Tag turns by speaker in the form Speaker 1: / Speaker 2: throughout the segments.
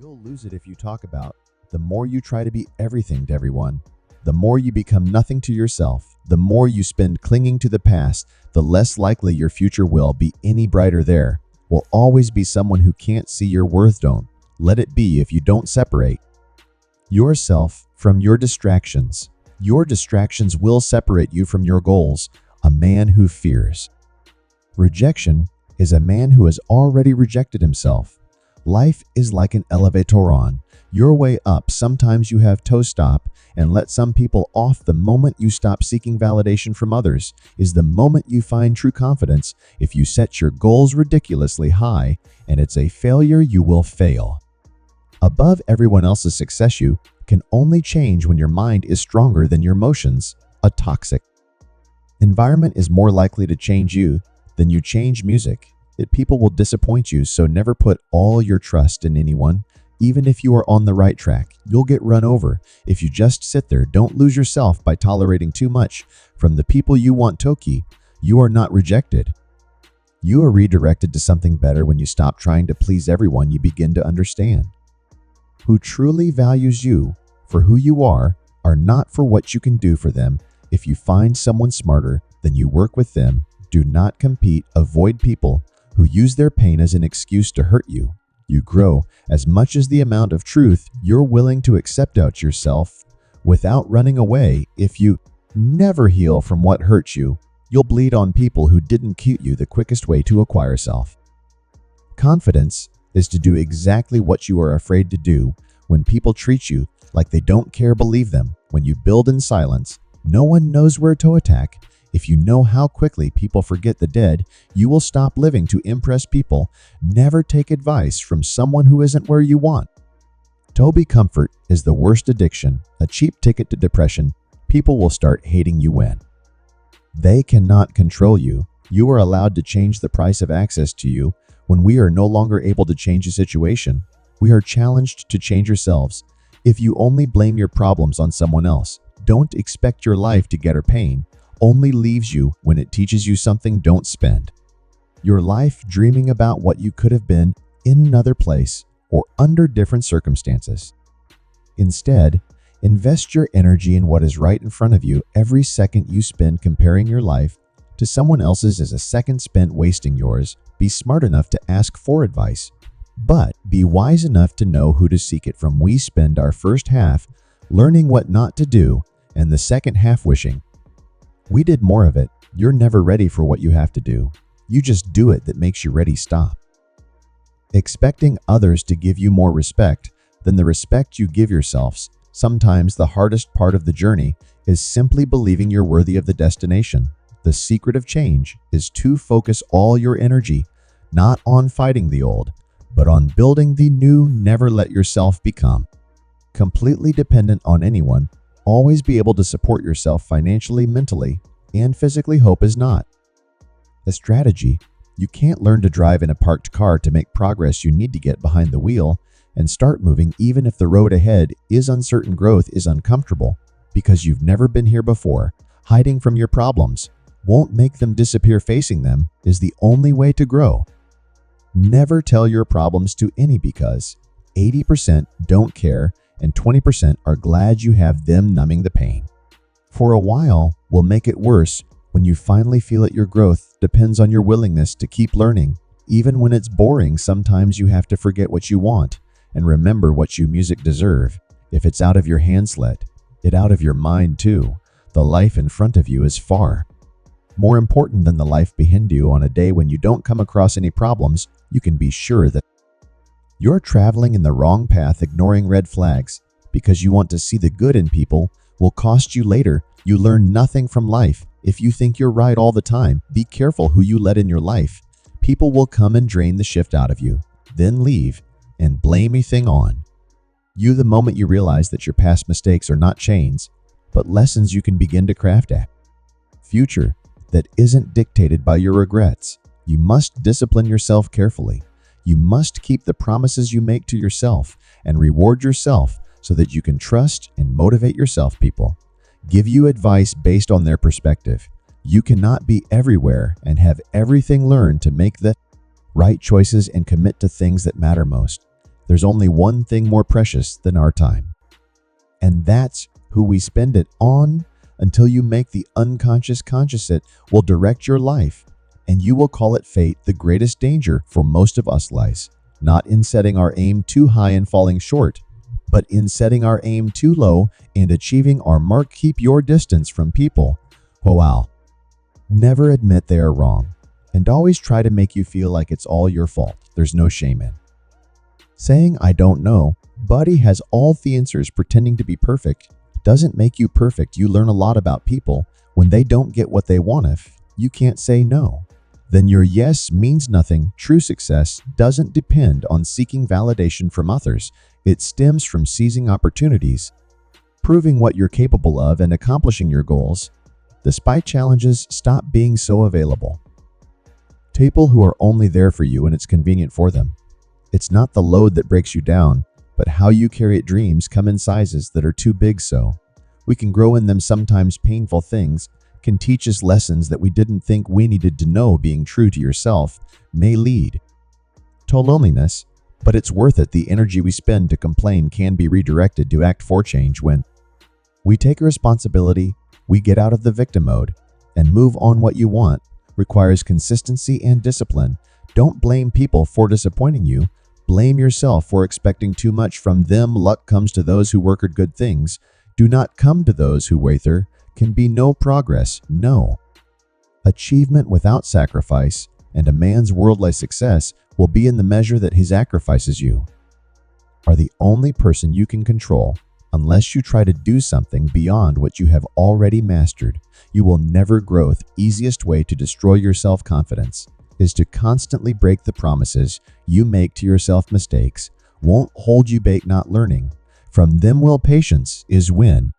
Speaker 1: You'll lose it if you talk about. The more you try to be everything to everyone, the more you become nothing to yourself, the more you spend clinging to the past, the less likely your future will be any brighter. There will always be someone who can't see your worth. Don't let it be if you don't separate yourself from your distractions. Your distractions will separate you from your goals. A man who fears rejection is a man who has already rejected himself. Life is like an elevator on your way up. Sometimes you have to stop and let some people off. The moment you stop seeking validation from others is the moment you find true confidence. If you set your goals ridiculously high and it's a failure, you will fail above everyone else's success. You can only change when your mind is stronger than your emotions. A toxic environment is more likely to change you than you change music. People will disappoint you, so never put all your trust in anyone. Even if you are on the right track, you'll get run over if you just sit there. Don't lose yourself by tolerating too much from the people you want. Toki, you are not rejected. You are redirected to something better when you stop trying to please everyone. You begin to understand who truly values you for who you are not for what you can do for them. If you find someone smarter than you, work with them. Do not compete. Avoid people who use their pain as an excuse to hurt you. You grow as much as the amount of truth you're willing to accept out yourself without running away. If you never heal from what hurts you, you'll bleed on people who didn't cute you. The quickest way to acquire self-confidence is to do exactly what you are afraid to do. When people treat you like they don't care, believe them. When you build in silence, no one knows where to attack. If you know how quickly people forget the dead, you will stop living to impress people. Never take advice from someone who isn't where you want to be. Comfort is the worst addiction, a cheap ticket to depression. People will start hating you when they cannot control you. You are allowed to change the price of access to you. When we are no longer able to change a situation, we are challenged to change yourselves. If you only blame your problems on someone else, don't expect your life to get or pain only leaves you when it teaches you something. Don't spend your life dreaming about what you could have been in another place or under different circumstances. Instead, invest your energy in what is right in front of you. Every second you spend comparing your life to someone else's is a second spent wasting yours. Be smart enough to ask for advice, but be wise enough to know who to seek it from. We spend our first half learning what not to do and the second half wishing we did more of it. You're never ready for what you have to do. You just do it. That makes you ready. Stop expecting others to give you more respect than the respect you give yourselves. Sometimes the hardest part of the journey is simply believing you're worthy of the destination. The secret of change is to focus all your energy not on fighting the old, but on building the new. Never let yourself become completely dependent on anyone. Always be able to support yourself financially, mentally, and physically. Hope is not a strategy. You can't learn to drive in a parked car to make progress. You need to get behind the wheel and start moving, even if the road ahead is uncertain. Growth is uncomfortable because you've never been here before. Hiding from your problems won't make them disappear. Facing them is the only way to grow. Never tell your problems to any, because 80% don't care and 20% are glad you have them. Numbing the pain for a while will make it worse when you finally feel it. Your growth depends on your willingness to keep learning. Even when it's boring, sometimes you have to forget what you want and remember what you music deserve. If it's out of your hands, let it out of your mind too. The life in front of you is far more important than the life behind you. On a day when you don't come across any problems, you can be sure that you're traveling in the wrong path. Ignoring red flags because you want to see the good in people will cost you later. You learn nothing from life if you think you're right all the time. Be careful who you let in your life. People will come and drain the shift out of you, then leave and blame everything on you. The moment you realize that your past mistakes are not chains, but lessons you can begin to craft a future that isn't dictated by your regrets. You must discipline yourself carefully. You must keep the promises you make to yourself and reward yourself so that you can trust and motivate yourself. People give you advice based on their perspective. You cannot be everywhere and have everything. Learn to make the right choices and commit to things that matter most. there's only one thing more precious than our time. And that's who we spend it on. Until you make the unconscious conscious, it will direct your life, and you will call it fate. The greatest danger for most of us lies not in setting our aim too high and falling short, but in setting our aim too low and achieving our mark. Keep your distance from people who will never admit they are wrong, and always try to make you feel like it's all your fault. There's no shame in saying, "I don't know." Buddy has all the answers. Pretending to be perfect doesn't make you perfect. You learn a lot about people when they don't get what they want. If you can't say no, then your yes means nothing. True success doesn't depend on seeking validation from others. It stems from seizing opportunities, proving what you're capable of, and accomplishing your goals. Despite challenges, stop being so available. People who are only there for you when it's convenient for them. It's not the load that breaks you down, but how you carry it. Dreams come in sizes that are too big, so we can grow in them. Sometimes painful things can teach us lessons that we didn't think we needed to know. Being true to yourself may lead to loneliness, but it's worth it. The energy we spend to complain can be redirected to act for change. When we take a responsibility, we get out of the victim mode and move on. What you want requires consistency and discipline. Don't blame people for disappointing you. Blame yourself for expecting too much from them. Luck comes to those who work at good things. Do not come to those who wait. There can be no progress, no achievement without sacrifice, and a man's worldly success will be in the measure that he sacrifices. You are the only person you can control. Unless you try to do something beyond what you have already mastered, you will never grow. The easiest way to destroy your self-confidence is to constantly break the promises you make to yourself. Mistakes won't hold you back. Not learning from them will. Patience is when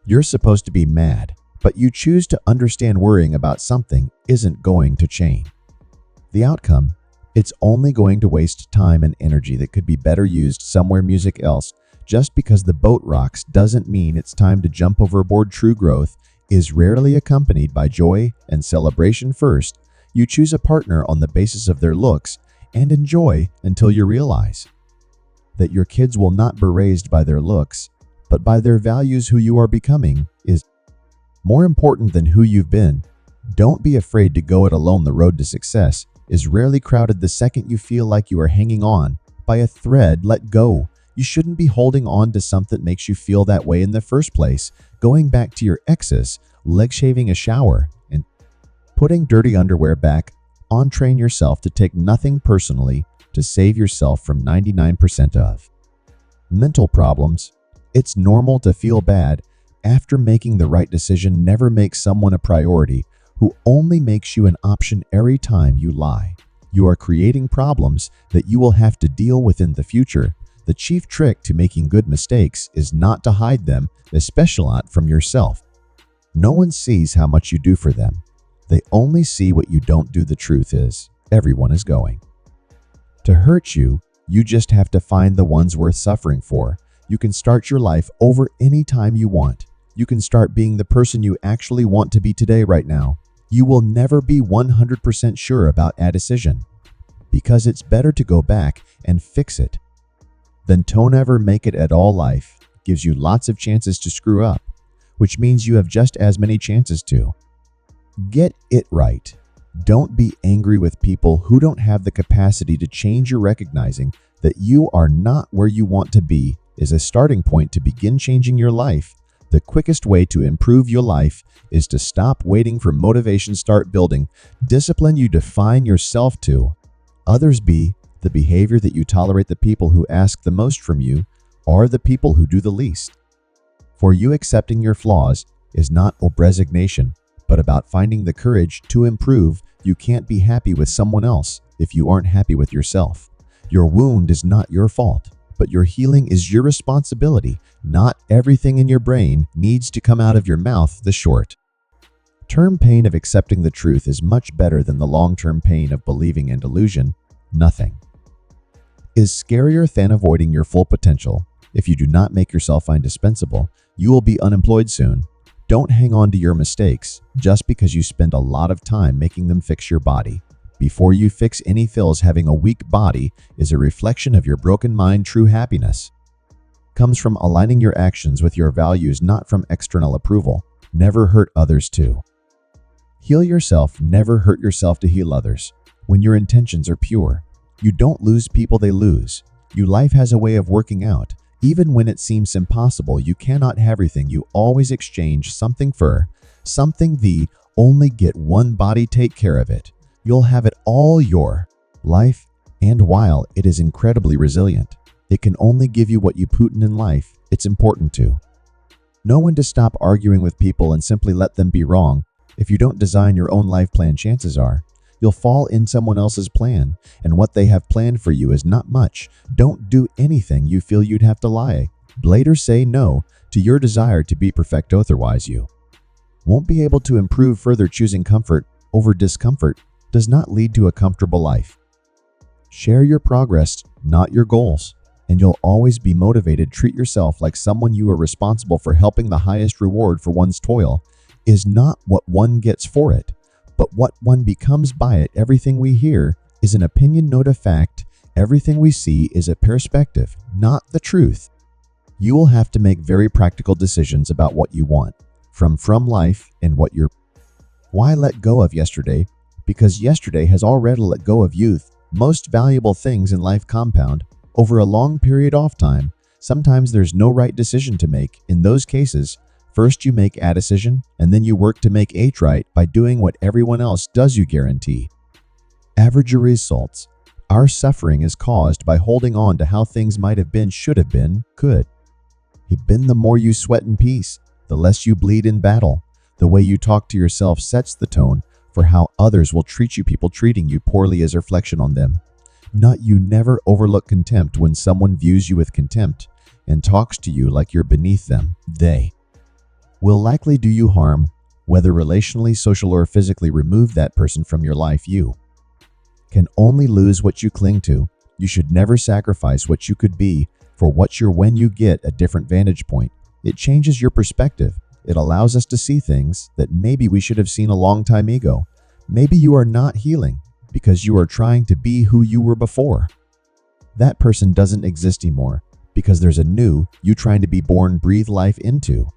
Speaker 1: you're supposed to be mad, but you choose to understand. Worrying about something isn't going to change the outcome. It's only going to waste time and energy that could be better used somewhere music else. Just because the boat rocks doesn't mean it's time to jump overboard. True growth is rarely accompanied by joy and celebration. First, you choose a partner on the basis of their looks and enjoy until you realize that your kids will not be raised by their looks, but by their values. Who you are becoming is more important than who you've been. Don't be afraid to go it alone. The road to success is rarely crowded. The second you feel like you are hanging on by a thread, let go. You shouldn't be holding on to something that makes you feel that way in the first place. Going back to your exes, leg shaving a shower, and putting dirty underwear back on. Train yourself to take nothing personally to save yourself from 99% of mental problems. It's normal to feel bad after making the right decision. Never make someone a priority who only makes you an option. Every time you lie, you are creating problems that you will have to deal with in the future. The chief trick to making good mistakes is not to hide them, especially not from yourself. No one sees how much you do for them. They only see what you don't do. The truth is, everyone is going to hurt you. You just have to find the ones worth suffering for. You can start your life over anytime you want. You can start being the person you actually want to be today, right now. You will never be 100% sure about a decision, because it's better to go back and fix it than to never make it at all. Life gives you lots of chances to screw up, which means you have just as many chances to get it right. Don't be angry with people who don't have the capacity to change. You're recognizing that you are not where you want to be is a starting point to begin changing your life. The quickest way to improve your life is to stop waiting for motivation. Start building discipline. You define yourself to others. Be the behavior that you tolerate. The people who ask the most from you are the people who do the least. For you, accepting your flaws is not a resignation, but about finding the courage to improve. You can't be happy with someone else if you aren't happy with yourself. Your wound is not your fault, but your healing is your responsibility. Not everything in your brain needs to come out of your mouth. The short-term pain of accepting the truth is much better than the long-term pain of believing in delusion. Nothing is scarier than avoiding your full potential. If you do not make yourself indispensable, you will be unemployed soon. Don't hang on to your mistakes just because you spend a lot of time making them. Fix your body before you fix any feels. Having a weak body is a reflection of your broken mind. True happiness comes from aligning your actions with your values, not from external approval. Never hurt others to heal yourself. Never hurt yourself to heal others. When your intentions are pure, you don't lose people, they lose you. Life has a way of working out. Even when it seems impossible, you cannot have everything. You always exchange something for something. The only get one body, take care of it. You'll have it all your life. And while it is incredibly resilient, it can only give you what you put in life. It's important to know when to stop arguing with people and simply let them be wrong. If you don't design your own life plan, chances are you'll fall in someone else's plan, and what they have planned for you is not much. Don't do anything you feel you'd have to lie, blade, or say no to your desire to be perfect. Otherwise, you won't be able to improve further. Choosing comfort over discomfort does not lead to a comfortable life. Share your progress, not your goals, and you'll always be motivated. Treat yourself like someone you are responsible for helping. The highest reward for one's toil is not what one gets for it, but what one becomes by it. Everything we hear is an opinion, not a fact. Everything we see is a perspective, not the truth. You will have to make very practical decisions about what you want from life and what you're. Why let go of yesterday? Because yesterday has already let go of youth. Most valuable things in life compound over a long period of time. Sometimes there's no right decision to make. In those cases, first you make a decision, and then you work to make it right by doing what everyone else does. You guarantee average your results. Our suffering is caused by holding on to how things might have been, should have been, could have been. The more you sweat in peace, the less you bleed in battle. The way you talk to yourself sets the tone for how others will treat you. People treating you poorly is a reflection on them, not you. Never overlook contempt. When someone views you with contempt and talks to you like you're beneath them, they will likely do you harm, whether relationally, social, or physically. Remove that person from your life. You can only lose what you cling to. You should never sacrifice what you could be for what you're. When you get a different vantage point, it changes your perspective. It allows us to see things that maybe we should have seen a long time ago. Maybe you are not healing because you are trying to be who you were before. That person doesn't exist anymore because there's a new you trying to be born. Breathe life into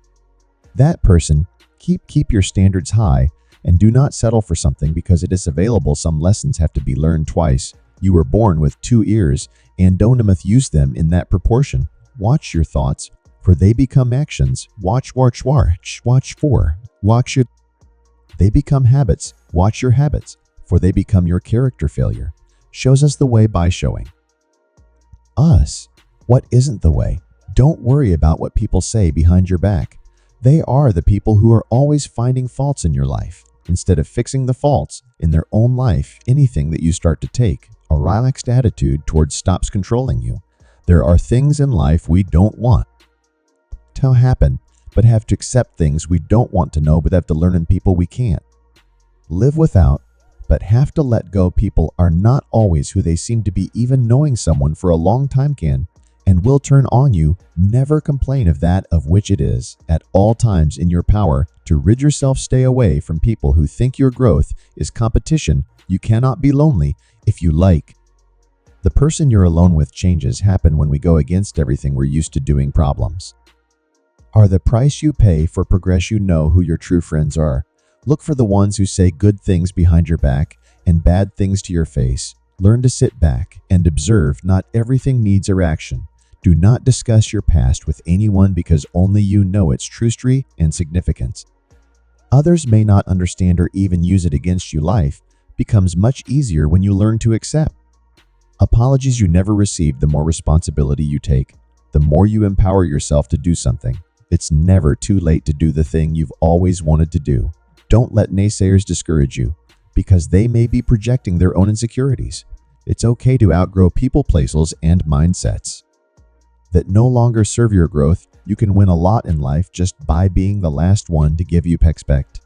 Speaker 1: that person. Keep your standards high and do not settle for something because it is available. Some lessons have to be learned twice. You were born with 2 ears and don't use them in that proportion. Watch your thoughts, for they become actions. Watch your. They become habits. Watch your habits, for they become your character. Failure shows us the way by showing us what isn't the way. Don't worry about what people say behind your back. They are the people who are always finding faults in your life. Instead of fixing the faults in their own life, anything that you start to take a relaxed attitude towards stops controlling you. There are things in life we don't want to happen, but have to accept. Things we don't want to know, but have to learn. In people we can't live without, but have to let go. People are not always who they seem to be. Even knowing someone for a long time can and will turn on you. Never complain of that of which it is at all times in your power to rid yourself. Stay away from people who think your growth is competition. You cannot be lonely if you like. The person you're alone with. Changes happen when we go against everything we're used to doing. Problems are the price you pay for progress. You know who your true friends are. Look for the ones who say good things behind your back and bad things to your face. Learn to sit back and observe. Not everything needs a reaction. Do not discuss your past with anyone because only you know its truth and significance. Others may not understand or even use it against you. Life becomes much easier when you learn to accept apologies you never received. The more responsibility you take, the more you empower yourself to do something. It's never too late to do the thing you've always wanted to do. Don't let naysayers discourage you because they may be projecting their own insecurities. It's okay to outgrow people, places, and mindsets that no longer serve your growth. You can win a lot in life just by being the last one to give you expect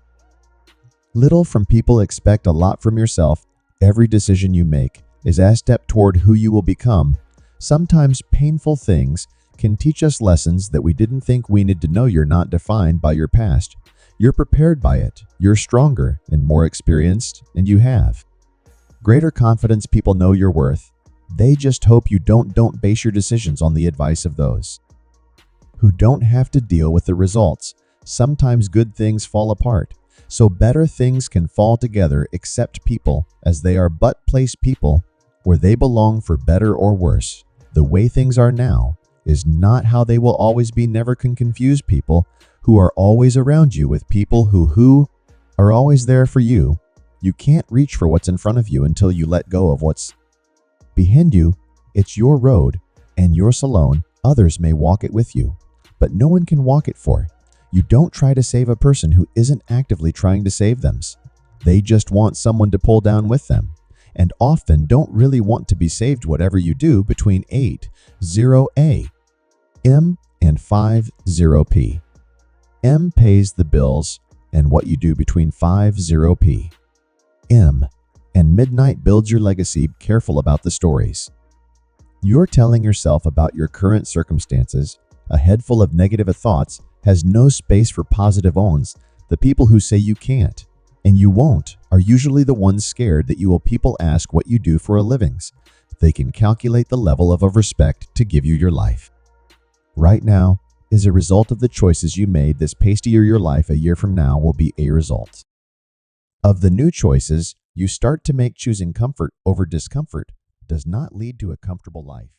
Speaker 1: little from people. Expect a lot from yourself. Every decision you make is a step toward who you will become. Sometimes painful things can teach us lessons that we didn't think we needed to know. You're not defined by your past. You're prepared by it. You're stronger and more experienced, and you have Greater confidence. People know your worth. They just hope you don't base your decisions on the advice of those who don't have to deal with the results. Sometimes good things fall apart, so better things can fall together. Accept people as they are, but place people where they belong. For better or worse, the way things are now is not how they will always be. Never can confuse people who are always around you with people who are always there for you. You can't reach for what's in front of you until you let go of what's behind you. It's your road and your salon. Others may walk it with you, but no one can walk it for you. Don't try to save a person who isn't actively trying to save them. They just want someone to pull down with them, and often don't really want to be saved. Whatever you do between 80 a.m. and 50 p.m. pays the bills, and what you do between 50 p.m. and midnight builds your legacy. Careful about the stories you're telling yourself about your current circumstances. A head full of negative thoughts has no space for positive ones. The people who say you can't and you won't are usually the ones scared that you will. People ask what you do for a living. They can calculate the level of respect to give you. Your life right now is a result of the choices you made this past year. Your life a year from now will be a result of the new choices you start to make. Choosing comfort over discomfort does not lead to a comfortable life.